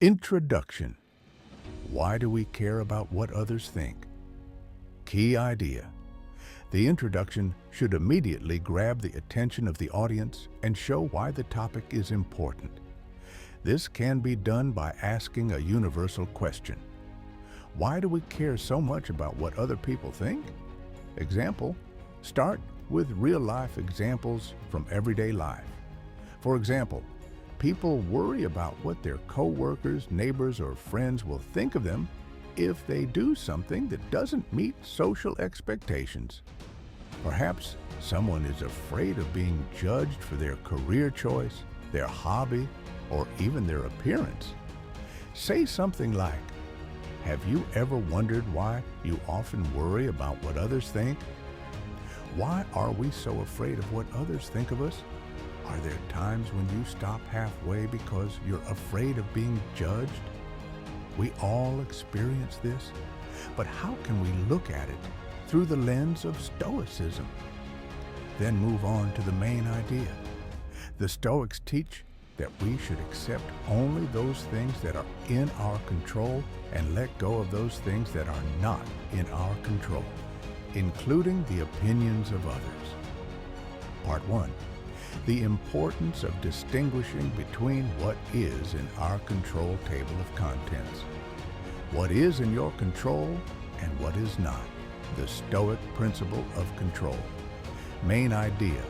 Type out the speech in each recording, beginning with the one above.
Introduction. Why do we care about what others think? Key idea. The introduction should immediately grab the attention of the audience and show why the topic is important. This can be done by asking a universal question. Why do we care so much about what other people think? Example, start with real-life examples from everyday life. For example, people worry about what their co-workers, neighbors, or friends will think of them if they do something that doesn't meet social expectations. Perhaps someone is afraid of being judged for their career choice, their hobby, or even their appearance. Say something like, "Have you ever wondered why you often worry about what others think?" Why are we so afraid of what others think of us? Are there times when you stop halfway because you're afraid of being judged? We all experience this, but how can we look at it through the lens of Stoicism? Then move on to the main idea. The Stoics teach that we should accept only those things that are in our control and let go of those things that are not in our control, including the opinions of others. Part 1. The importance of distinguishing between what is in our control table of contents. What is in your control and what is not. The Stoic principle of control. Main idea.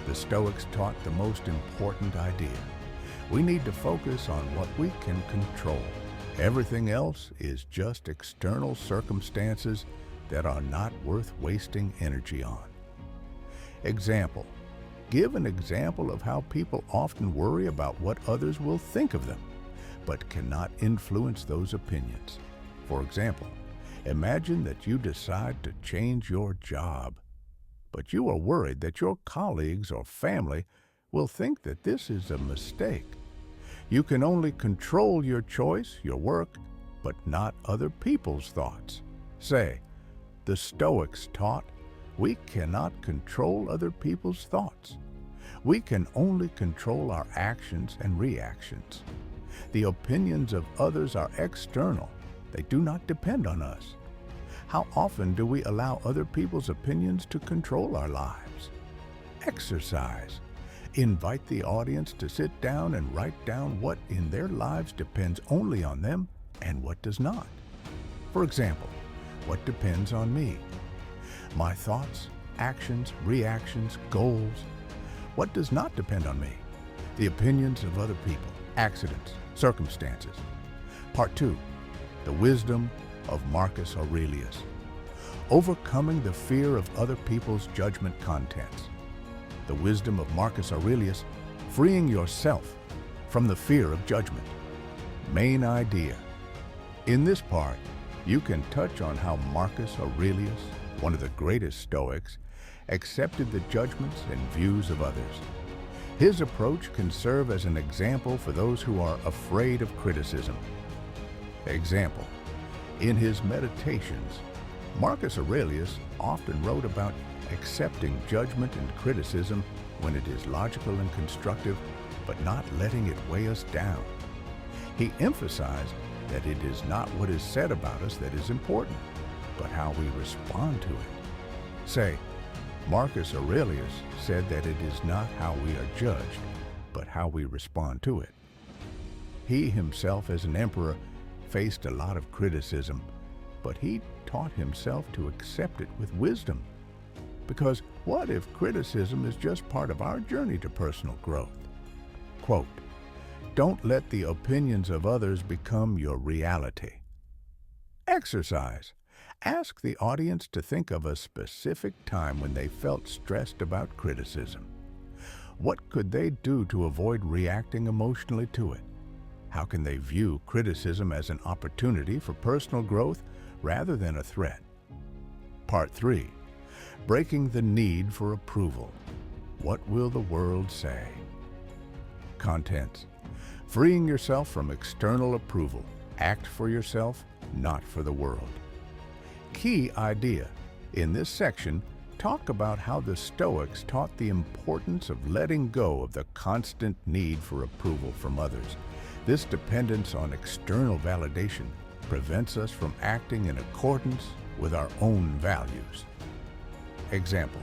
The Stoics taught the most important idea. We need to focus on what we can control. Everything else is just external circumstances that are not worth wasting energy on. Example. Give an example of how people often worry about what others will think of them, but cannot influence those opinions. For example, imagine that you decide to change your job, but you are worried that your colleagues or family will think that this is a mistake. You can only control your choice, your work, but not other people's thoughts. Say, the Stoics taught we cannot control other people's thoughts. We can only control our actions and reactions. The opinions of others are external. They do not depend on us. How often do we allow other people's opinions to control our lives? Exercise. Invite the audience to sit down and write down what in their lives depends only on them and what does not. For example, what depends on me? My thoughts, actions, reactions, goals. What does not depend on me? The opinions of other people, accidents, circumstances. Part 2. The wisdom of Marcus Aurelius. Overcoming the fear of other people's judgment contents. The wisdom of Marcus Aurelius, freeing yourself from the fear of judgment. Main idea. In this part, you can touch on how Marcus Aurelius, one of the greatest Stoics, accepted the judgments and views of others. His approach can serve as an example for those who are afraid of criticism. Example, in his Meditations, Marcus Aurelius often wrote about accepting judgment and criticism when it is logical and constructive, but not letting it weigh us down. He emphasized that it is not what is said about us that is important, but how we respond to it. Say, Marcus Aurelius said that it is not how we are judged, but how we respond to it. He himself, as an emperor, faced a lot of criticism, but he taught himself to accept it with wisdom. Because what if criticism is just part of our journey to personal growth? Quote, "Don't let the opinions of others become your reality." Exercise. Ask the audience to think of a specific time when they felt stressed about criticism. What could they do to avoid reacting emotionally to it? How can they view criticism as an opportunity for personal growth rather than a threat? Part 3. Breaking the need for approval. What will the world say? Contents. Freeing yourself from external approval. Act for yourself, not for the world. Key idea. In this section, talk about how the Stoics taught the importance of letting go of the constant need for approval from others. This dependence on external validation prevents us from acting in accordance with our own values. Example.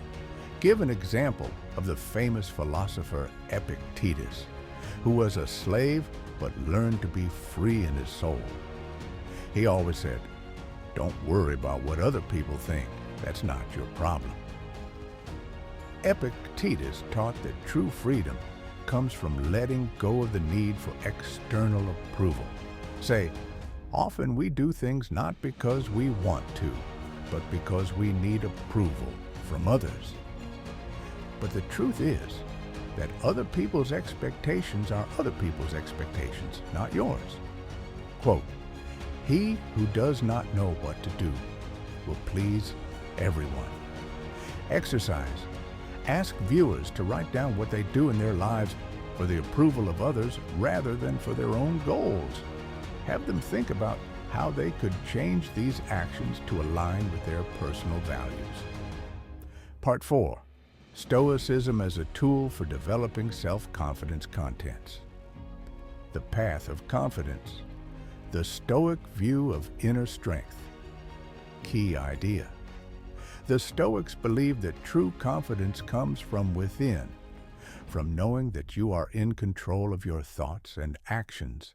Give an example of the famous philosopher Epictetus, who was a slave but learned to be free in his soul. He always said, "Don't worry about what other people think. That's not your problem." Epictetus taught that true freedom comes from letting go of the need for external approval. Say, often we do things not because we want to, but because we need approval from others. But the truth is that other people's expectations are other people's expectations, not yours. Quote, "He who does not know what to do will please everyone." Exercise. Ask viewers to write down what they do in their lives for the approval of others rather than for their own goals. Have them think about how they could change these actions to align with their personal values. Part 4. Stoicism as a tool for developing self-confidence contents. The path of confidence. The Stoic view of inner strength. Key idea. The Stoics believe that true confidence comes from within, from knowing that you are in control of your thoughts and actions